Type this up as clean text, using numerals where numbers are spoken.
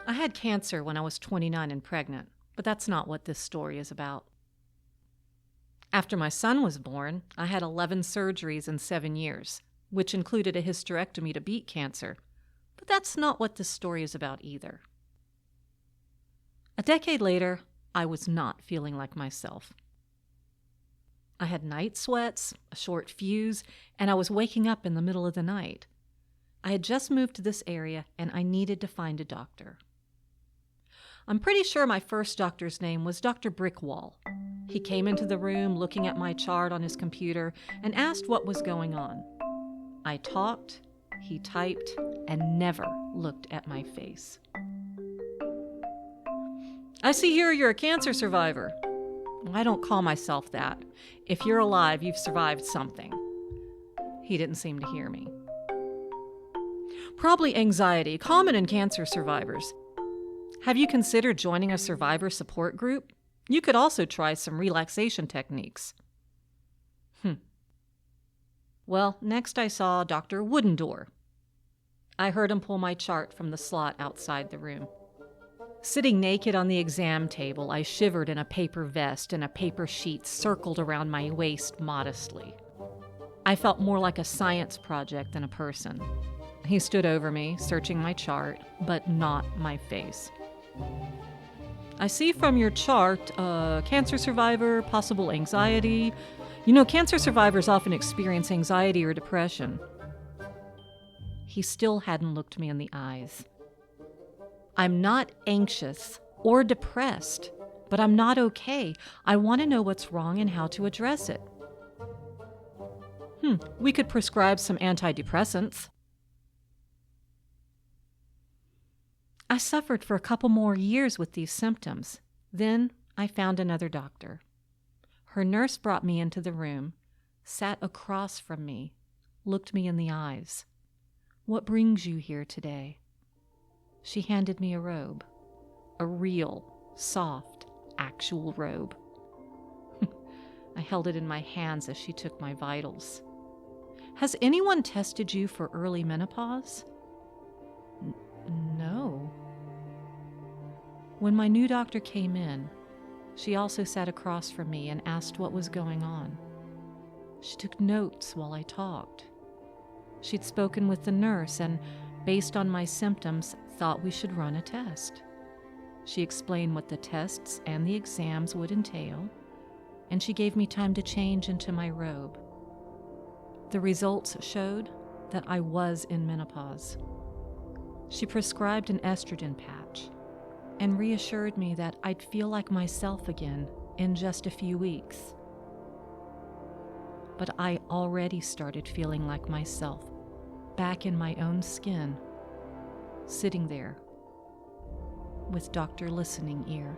I had cancer when I was 29 and pregnant, but that's not what this story is about. After my son was born, I had 11 surgeries in 7 years, which included a hysterectomy to beat cancer, but that's not what this story is about either. A decade later, I was not feeling like myself. I had night sweats, a short fuse, and I was waking up in the middle of the night. I had just moved to this area, and I needed to find a doctor. I'm pretty sure my first doctor's name was Dr. Brickwall. He came into the room looking at my chart on his computer and asked what was going on. I talked, he typed, and never looked at my face. I see here you're a cancer survivor. I don't call myself that. If you're alive, you've survived something. He didn't seem to hear me. Probably anxiety, common in cancer survivors. Have you considered joining a survivor support group? You could also try some relaxation techniques. Well, next I saw Dr. Woodendoor. I heard him pull my chart from the slot outside the room. Sitting naked on the exam table, I shivered in a paper vest and a paper sheet circled around my waist modestly. I felt more like a science project than a person. He stood over me, searching my chart, but not my face. I see from your chart, cancer survivor, possible anxiety. You know, cancer survivors often experience anxiety or depression. He still hadn't looked me in the eyes. I'm not anxious or depressed, but I'm not okay. I want to know what's wrong and how to address it. We could prescribe some antidepressants. I suffered for a couple more years with these symptoms. Then I found another doctor. Her nurse brought me into the room, sat across from me, looked me in the eyes. What brings you here today? She handed me a robe, a real, soft, actual robe. I held it in my hands as she took my vitals. Has anyone tested you for early menopause? No. When my new doctor came in, she also sat across from me and asked what was going on. She took notes while I talked. She'd spoken with the nurse and, based on my symptoms, thought we should run a test. She explained what the tests and the exams would entail, and she gave me time to change into my robe. The results showed that I was in menopause. She prescribed an estrogen patch and reassured me that I'd feel like myself again in just a few weeks. But I already started feeling like myself, back in my own skin, sitting there with Dr. Listening Ear.